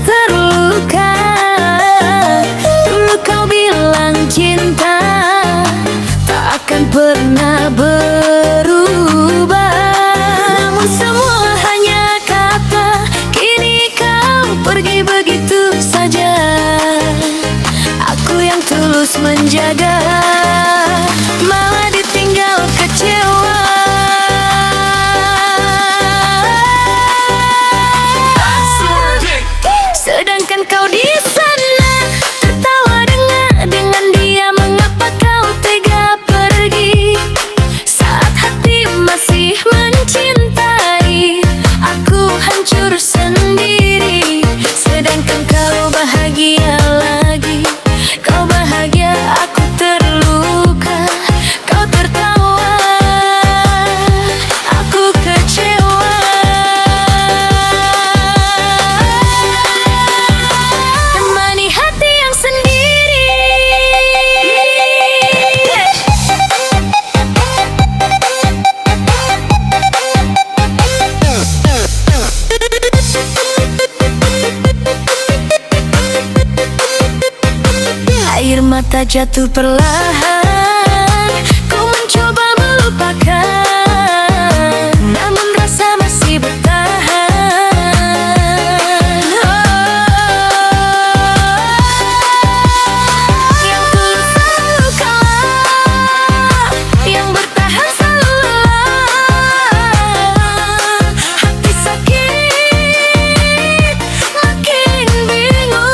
terluka. Dulu kau bilang cinta tak akan pernah berubah, namun semua hanya kata. Kini kau pergi begitu saja. Aku yang tulus menjaga malah ditinggal kecewa. Sedangkan kau di sana tertawa dengan dia. Mengapa kau tega pergi saat hati masih mencintai? Aku hancur sendiri, sedangkan kau bahagia lagi. Kau bahagia, aku terluka. Kau tertawa, aku kecewa. Temani hati yang sendiri. Air mata jatuh perlahan. Ku mencoba melupakan, namun rasa masih bertahan. Yang tulus selalu kalah, yang bertahan selalu lelah. Hati sakit, makin bingung.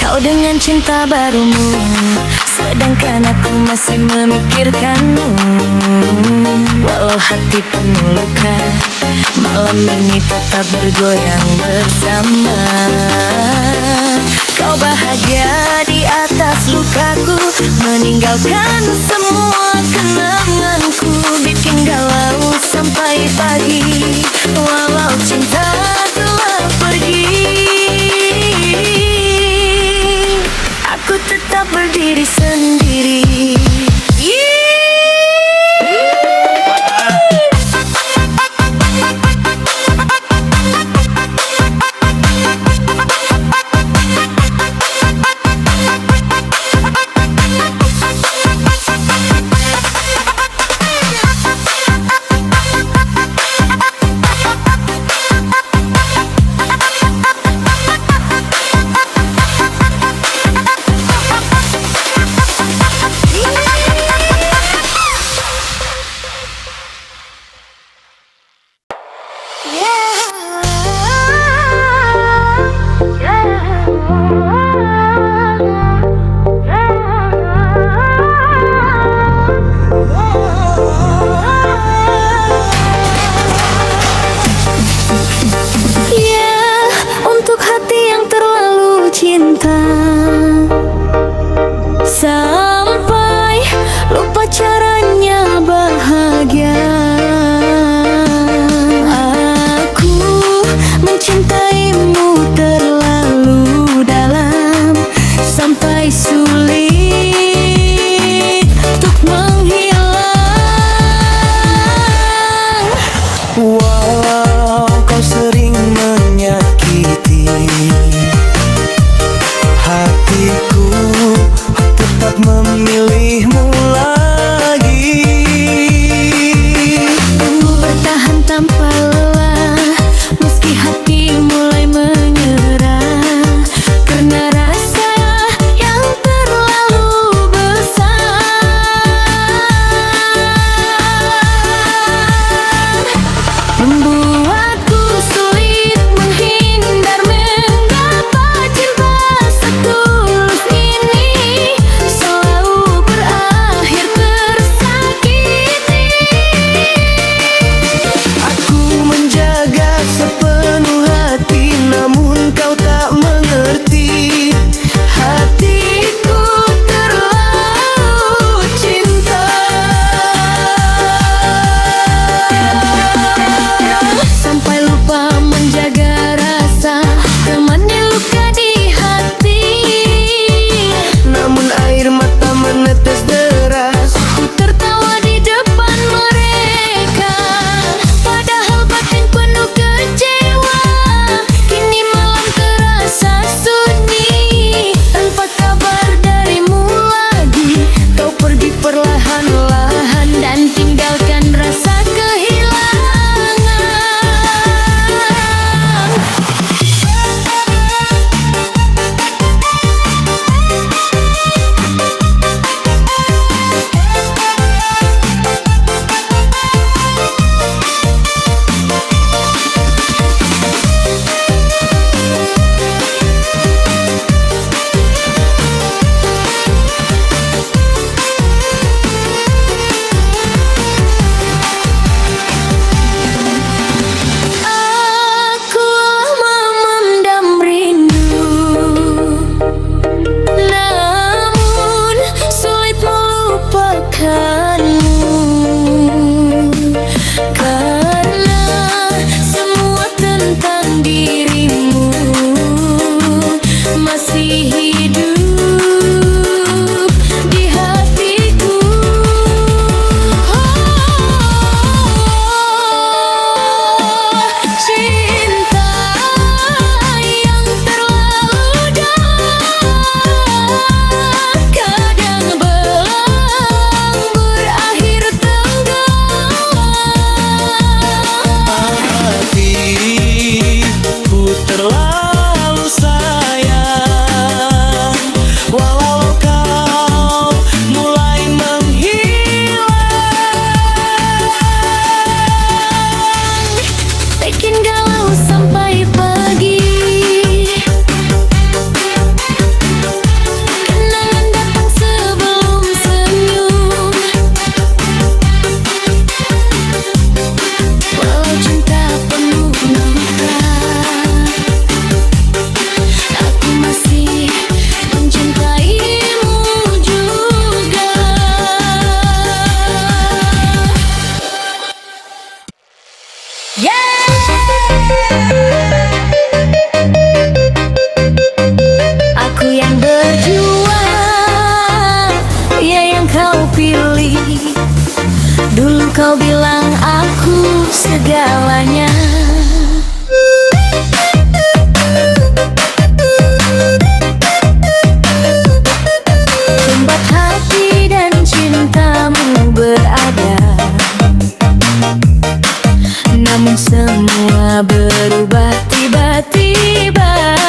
Kau dengan cinta barumu, sedangkan aku masih memikirkanmu. Walau hati penuh luka, malam ini tetap bergoyang bersama. Kau bahagia di atas lukaku, meninggalkan semua kenanganku. Bikin galau sampai pagi, walau cinta telah pergi. Aku tetap berdiri sendiri. Kau bilang aku segalanya. Tempat hati dan cintamu berada, namun semua berubah tiba-tiba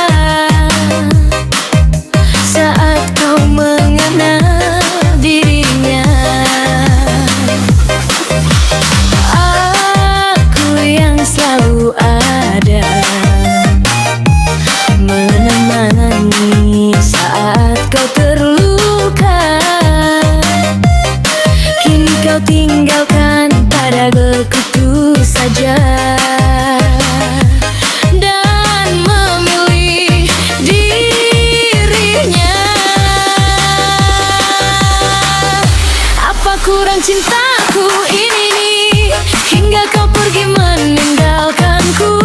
saat kau mengenal dirinya. Aku yang selalu ada, menemani saat kau terluka. Kini kau tinggalkan pada begitu saja, dan memilih dirinya. Apa kurang cintaku ini nih, hingga kau pergi meninggalkanku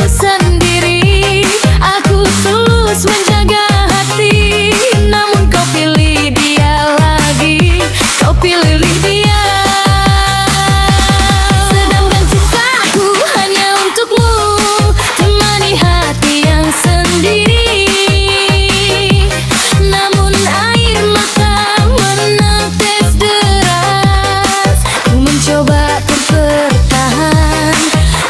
sendiri. Aku tulus menjaga hati, namun kau pilih dia lagi, kau pilih dia. Sedangkan cintaku hanya untukmu, temani hati yang sendiri. Namun air mata menetes deras, ku mencoba bertahan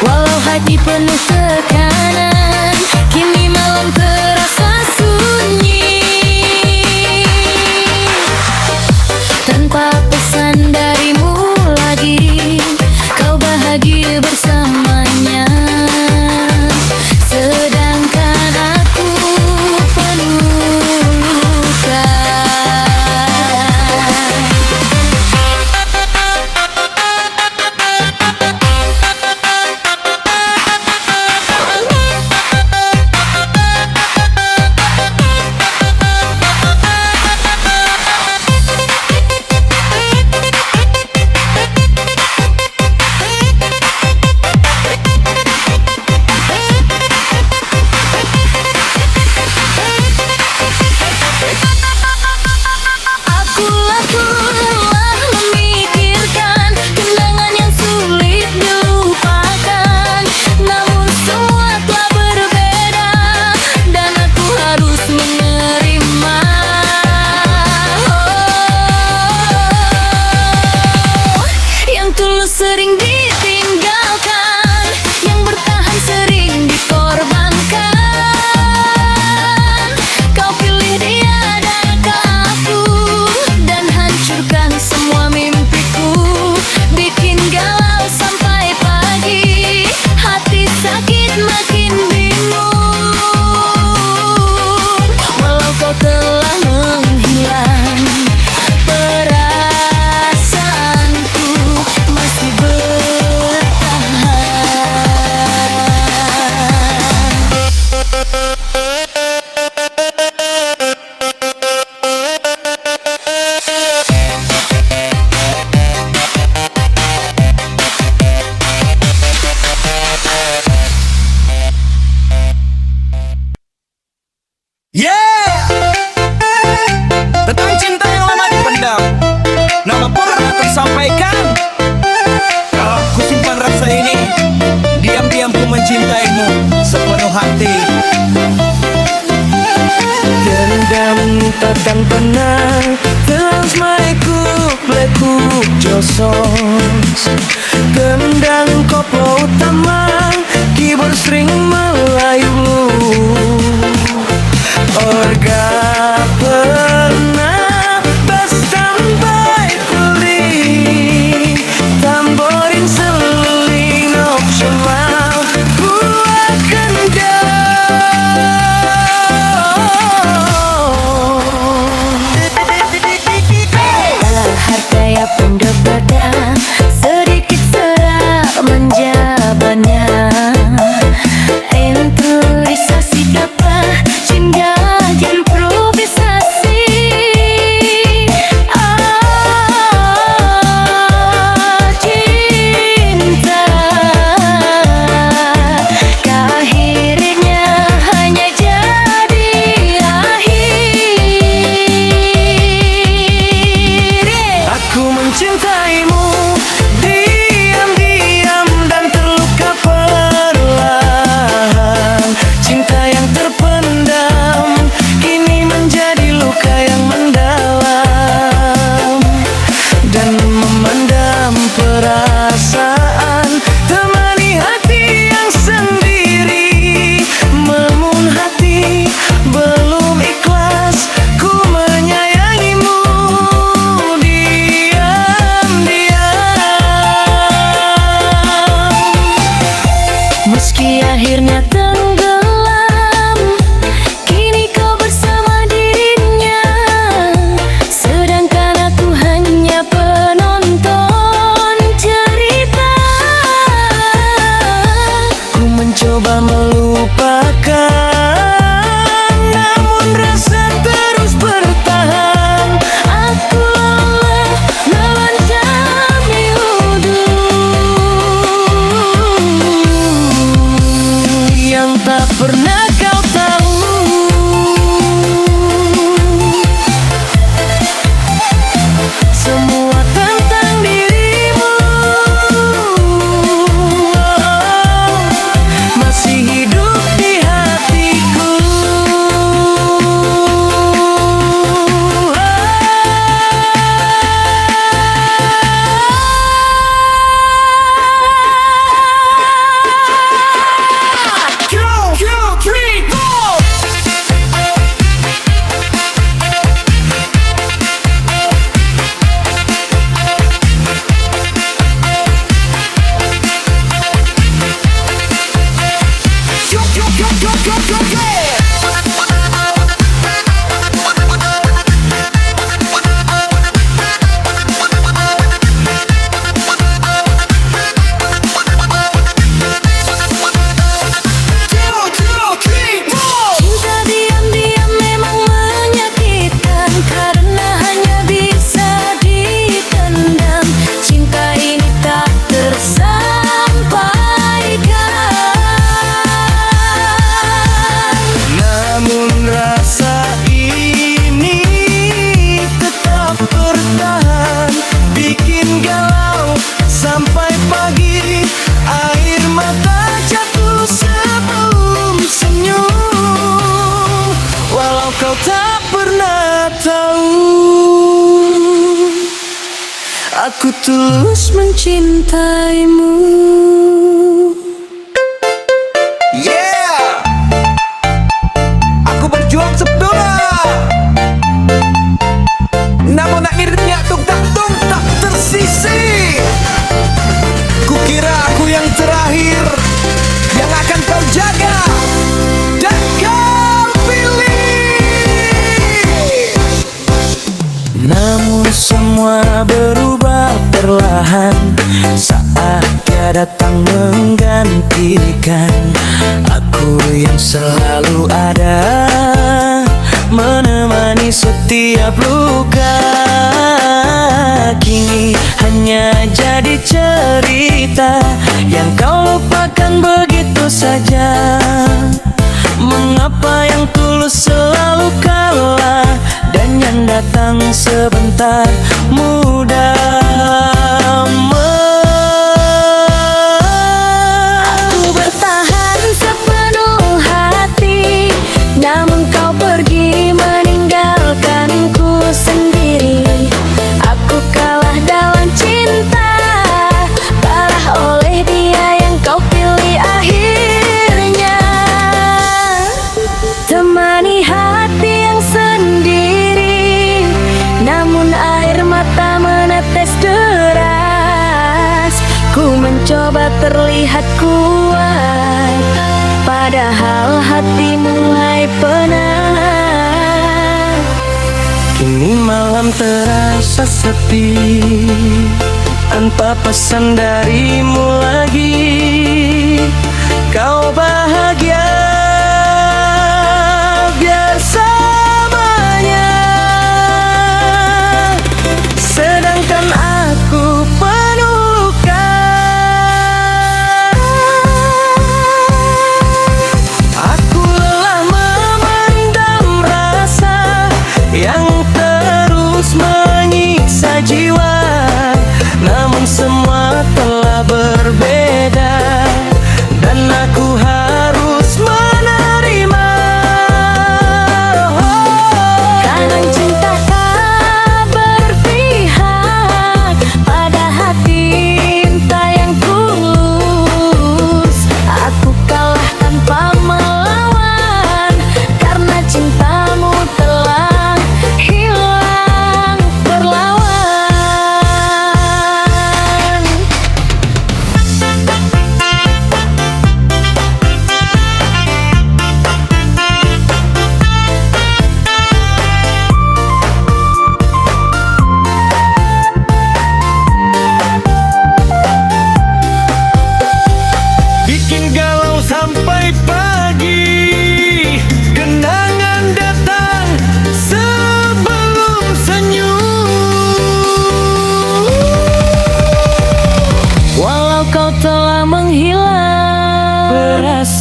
walau hati penuh tekanan. Kini malam terasa sunyi, tanpa pesan darimu lagi. Kau bahagia bersamanya, sedangkan aku penuh luka. Aku telah memikirkan kenangan yang sulit dilupakan, namun semua telah berbeda dan aku harus menerima. Yang tulus sering ditinggalkan, yang bertahan sering dikorbankan. Kau pilih dia dan ke aku, dan hancurkan semua mimpiku. Bikin galau sampai pagi, hati sakit makin bingung. Walau kau telah menghilang, perasaanku masih bertahan. Yeah! Tentang cinta yang lama dipendam, nama pernah tersampaikan. Aku simpan rasa ini, diam-diam ku mencintaimu sepenuh hati. Dendam takkan pernah terus maiku pleku josos. Gendang koplo utama, keyboard string melayu. Orga pernah bersampai pulih, tamborin seling opsional buat Harta ya pun berbeda, perasaan, temani hati yang sendiri. Namun hati belum ikhlas, ku menyayangimu diam-diam. Meski akhirnya tenggelam, kini kau bersama dirinya, sedangkan aku hanya penonton cerita. Ku mencoba melupakan, namun rasa terus bertahan. Aku lelah melancami Yang tak pernah kau tahu, semua tentang dirimu. Masih hidup di hatiku. Cinta diam-diam memang menyakitkan, karena hanya bisa dipendam. Cinta ini tak tersampaikan. Namun rasa ini tetap bertahan, bikin galau sampai pagi. Air mata jatuh sebelum senyum, walau kau tak pernah tahu, aku tulus mencintaimu. Yeah, aku berjuang sebelah, namun akhirnya tung tak tersisi. Kukira aku yang terakhir, yang akan kau jaga dan kau pilih. Namun semua berubah perlahan saat dia datang menggantikan. Aku yang selalu ada, menemani setiap luka, kini hanya jadi cerita yang kau lupakan begitu saja. Mengapa yang tulus selalu kalah, dan yang datang sebentar mudah Aku bertahan sepenuh hati, namun kau pergi meninggalkanku sendiri. Aku kalah dalam cinta, kalah oleh dia yang kau pilih akhirnya. Temani hati yang sendiri, namun air mata menetes deras. Ku mencoba terlihat kuat, padahal hati mulai penat. Kini malam terasa sepi, tanpa pesan darimu lagi. Kau bahagia biar selamanya, sedangkan aku penuh luka. Aku lelah memendam rasa yang terus menyiksa jiwa. Namun semua telah berbeda, dan aku harus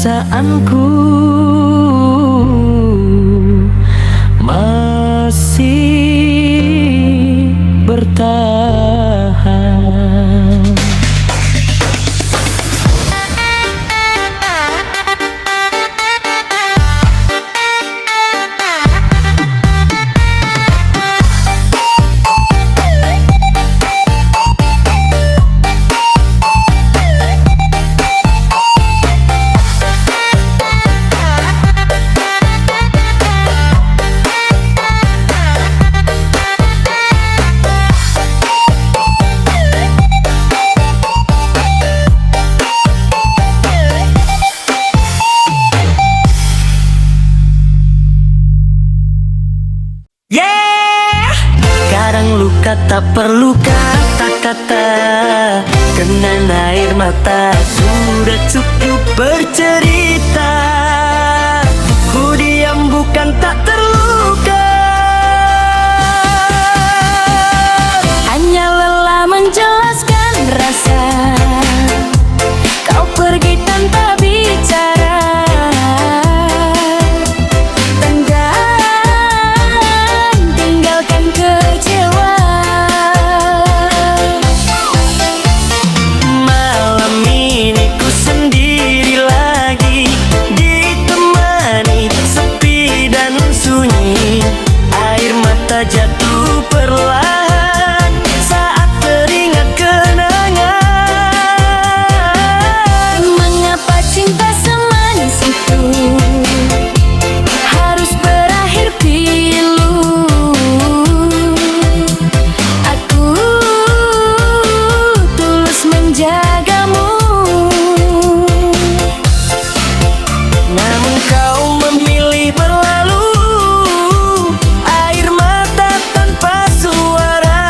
perasaanku masih bertahan. Kadang luka tak perlu kata-kata, kenang air mata sudah cukup bercerita. Ku diam bukan tak terluka, Hanya lelah menjelaskan rasa. Kau pergi tanpa bicara. Tenggang, tinggalkan kecewa. malam ini ku sendiri lagi, ditemani sepi dan sunyi. Air mata jatuh perlahan saat teringat kenangan. Mengapa cinta semanis itu harus berakhir pilu? Aku tulus menjagamu, Namun kau memilih berlalu, air mata tanpa suara.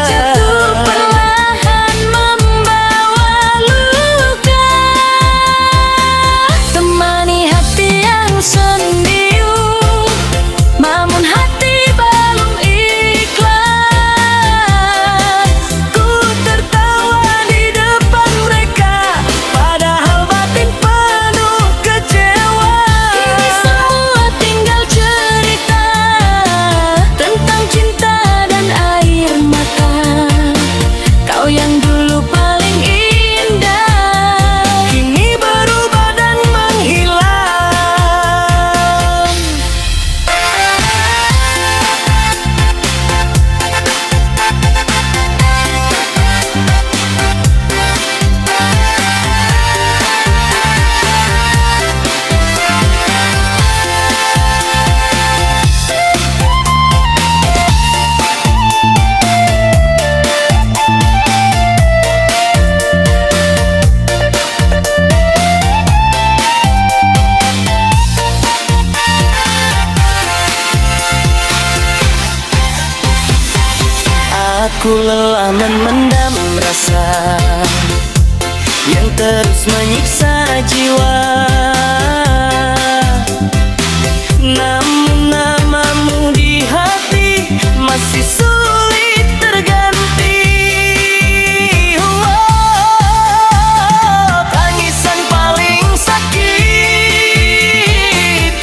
jatuh perlahan membawa luka. Temani hati yang sendiu, namun hati belum ikhlas. Ku tertawa di depan mereka, padahal batin penuh kecewa. Kini semua tinggal cerita tentang cinta dan air mata. Kau yang dulu paling indah, Kini berubah dan menghilang. Aku lelah memendam rasa yang terus menyiksa jiwa. Namun namamu di hati masih sulit terganti. Tangisan paling sakit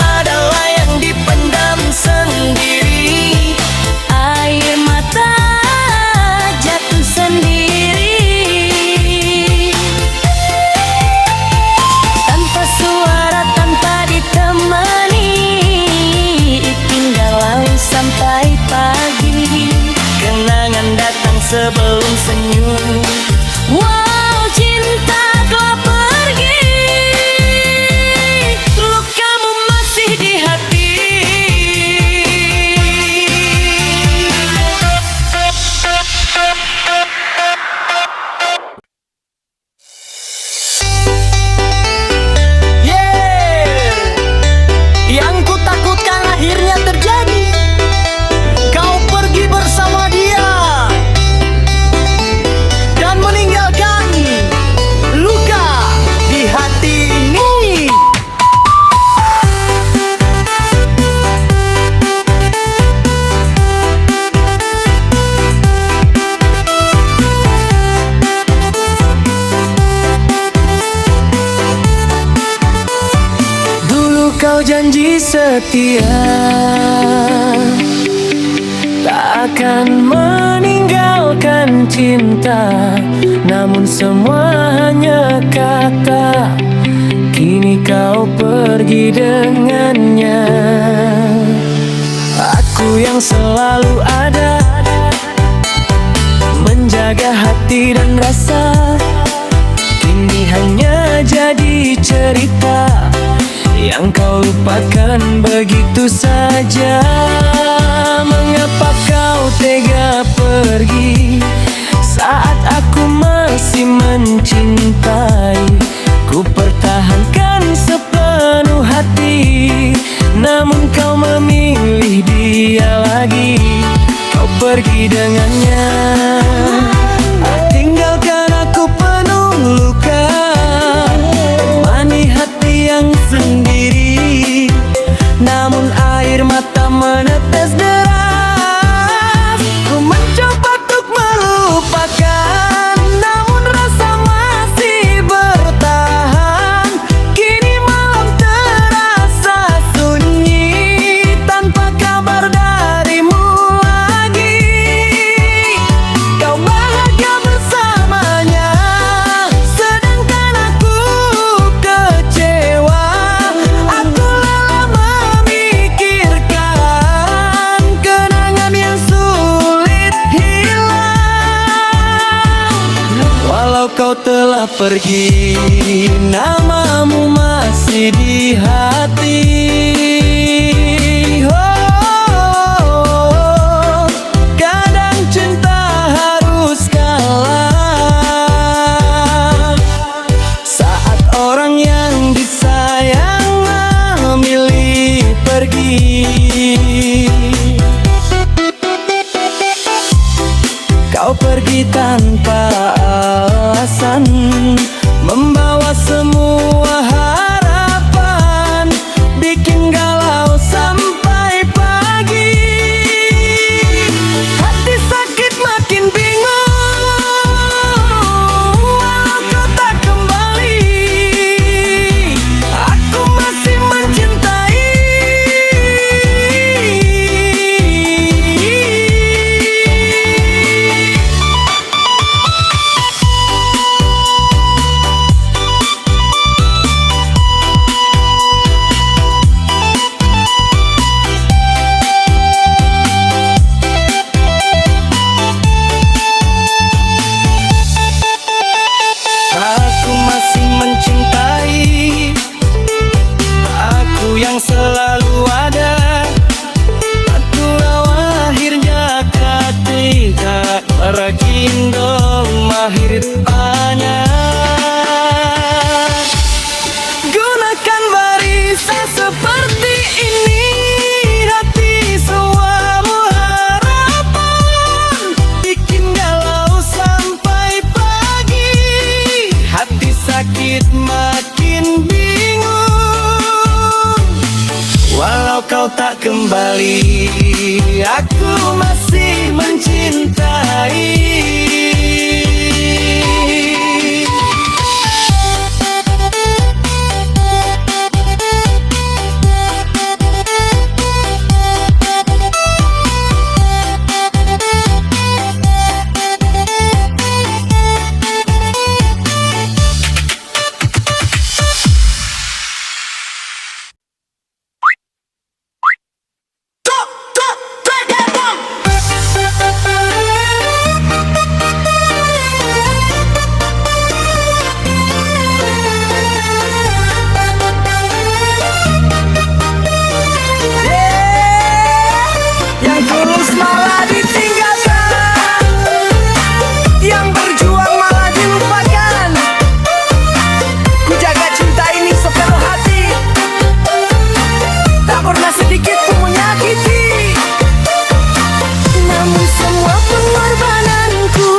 adalah yang dipendam sendiri. air mata jatuh sendiri tanpa suara. kau janji setia, tak akan meninggalkan cinta. Namun semua hanya kata, kini kau pergi dengannya. Aku yang selalu ada, menjaga hati dan rasa, kini hanya jadi cerita yang kau lupakan begitu saja. Mengapa kau tega pergi saat aku masih mencintai? Ku pertahankan sepenuh hati, namun kau memilih dia lagi. Kau pergi dengannya, tinggalkan aku penuh luka, temani hati yang sendiri. Namun air mata menetes deras, ku mencoba untuk melupakan, namun rasa masih bertahan. Kini malam terasa sunyi, tanpa kabar darimu lagi. Kau bahagia bersamanya, sedangkan aku kecewa. Aku lelah memikirkan kenangan yang sulit hilang. Walau kau telah pergi, namamu masih di hati. Oh, kadang cinta harus kalah saat orang yang disayang memilih pergi. Kau pergi tanpa alasan, membawa semua harapan, bikin galau sampai pagi. Hati sakit makin bingung, walau kau tak kembali. Aku masih mencintai. Aku masih mencintai, aku yang selalu ada. Atulah akhirnya ketika Rakindo mahir tanya. Gunakan barisan seperti ini, hati suamu harapan, bikin galau sampai pagi. Hati sakit makin bingung, walau kau tak kembali. Aku masih mencintai. Yang tulus malah ditinggalkan, yang berjuang malah dilupakan. Ku jaga cinta ini sepenuh hati, tak pernah sedikit pun menyakiti. Namun semua pengorbananku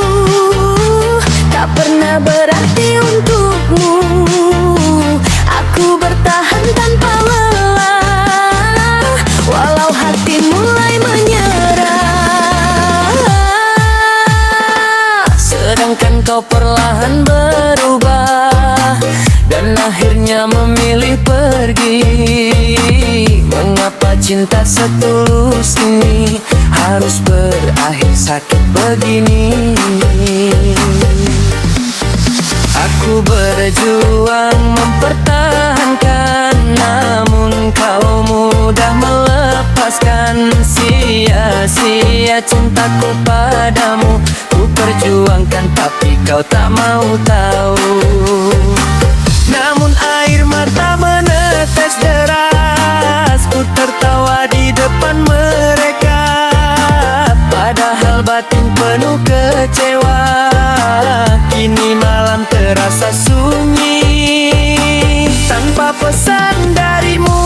tak pernah berarti untukmu. Aku bertahan tanpa lelah, walau hati mulai menyerah. Sedangkan kau perlahan berubah dan akhirnya memilih pergi. cinta setulus ini harus berakhir sakit begini. Aku berjuang mempertahankan, namun kau mudah melepaskan. Sia-sia cintaku padamu, ku perjuangkan tapi kau tak mau tahu. Namun air mata menetes deras, ku tertawa di depan mereka, padahal batin penuh kecewa. Kini malam terasa sunyi, tanpa pesan darimu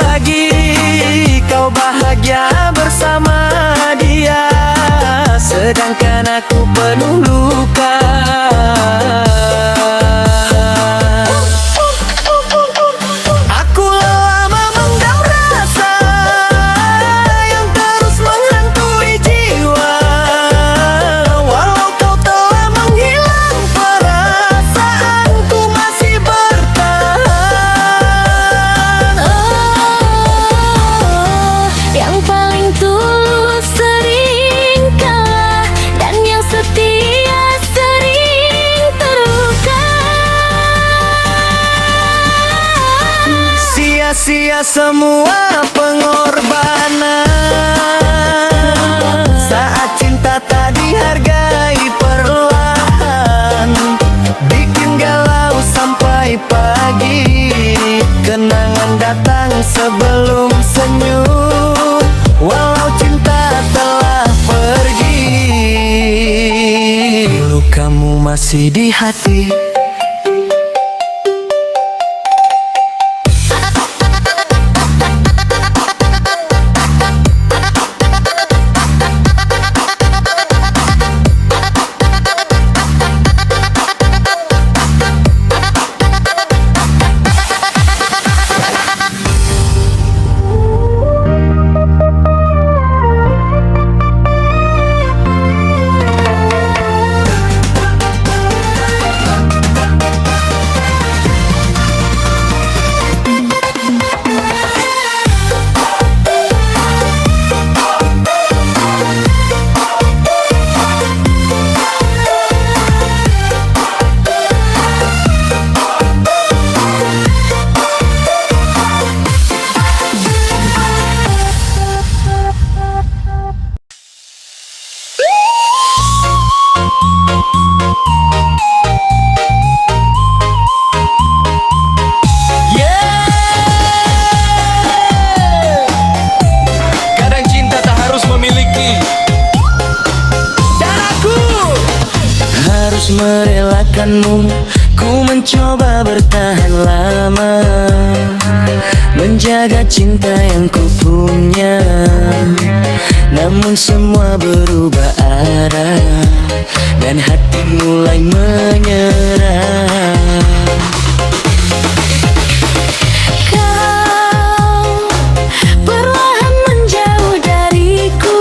lagi. Kau bahagia bersama dia, sedangkan aku penuh luka. Aku lelah memendam rasa yang terus menghantui jiwa. Walau kau telah menghilang, perasaanku masih bertahan. Oh, yang paling tulus sering kalah, dan yang setia sering terluka. Sia-sia semua pengorbanan saat cinta tak dihargai perlahan, bikin galau sampai pagi. Kenangan datang sebelum senyum, walau cinta telah pergi, lukamu masih di hati. Kadang cinta tak harus memiliki, dan aku Harus merelakanmu, ku mencoba bertahan lama, menjaga cinta yang ku punya. Namun semua berubah arah, dan hati mulai menyerah. Kau perlahan menjauh dariku,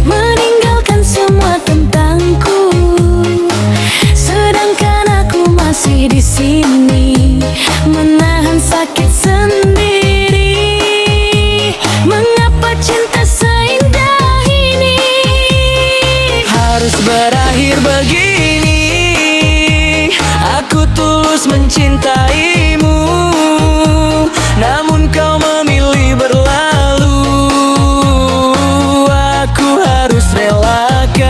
meninggalkan semua tentangku, sedangkan aku masih di sini menahan sakit sendiri. Mengapa cinta seindah ini Harus berakhir begini. Aku tulus mencintaimu, namun kau memilih berlalu. Aku harus relakan,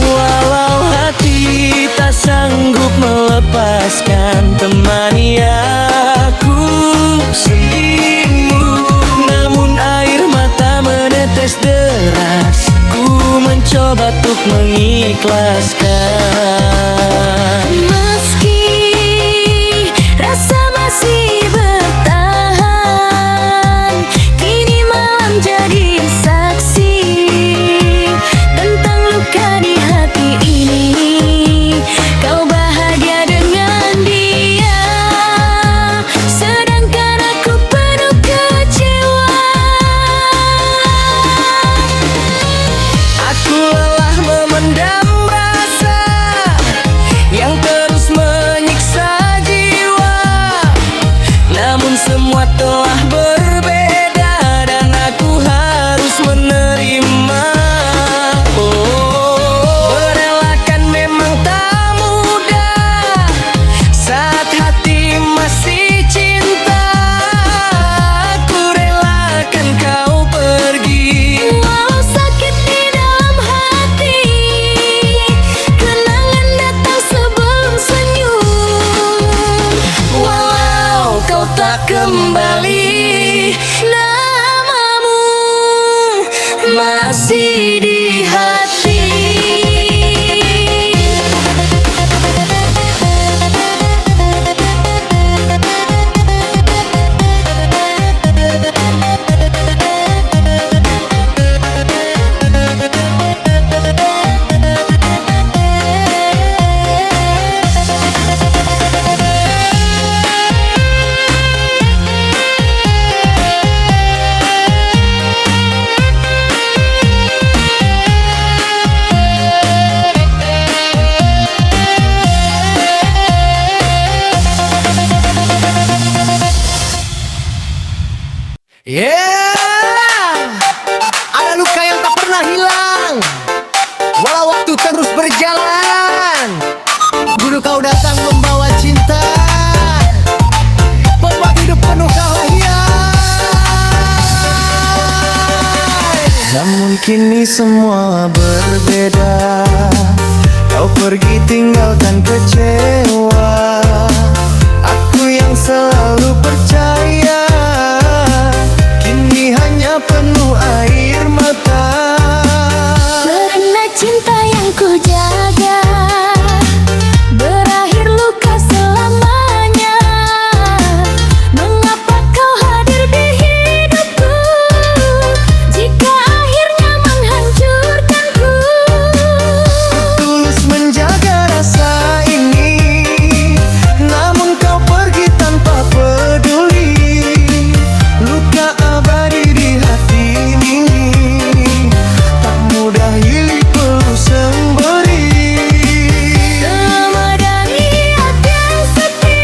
walau hati tak sanggup melepaskan. Temani aku sendirimu, namun air mata menetes deras. Ku mencoba untuk mengikhlaskan. meski rasa masih bertahan. Kini malam jadi saksi tentang luka di hati ini. Kau bahagia dengan dia, sedangkan aku penuh kecewa. Aku lelah memendam rasa Yeah, ada luka yang tak pernah hilang, walau waktu terus berjalan. Dulu kau datang membawa cinta, membuat hidup penuh kelahiran. Namun kini semua berbeda. Kau pergi tinggalkan kecewa. Aku yang selalu percaya, kini hanya penuh air mata. Karena cinta yang ku jaga berakhir luka selamanya. Mengapa kau hadir di hidupku jika akhirnya menghancurkanku? Tulus menjaga rasa ini, namun kau pergi tanpa peduli. Luka abadi di hati ini, tak mudah hilang perlu semberi. Memadami hati yang sepi,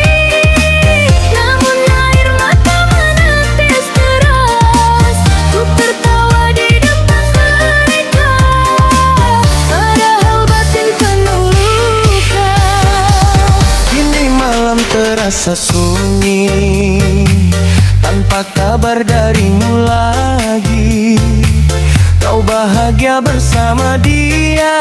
namun air mata menetes deras. Ku tertawa di depan mereka, padahal batin penuh luka. Kini malam terasa sunyi, tanpa kabar darimu lagi. Kau bahagia bersama dia,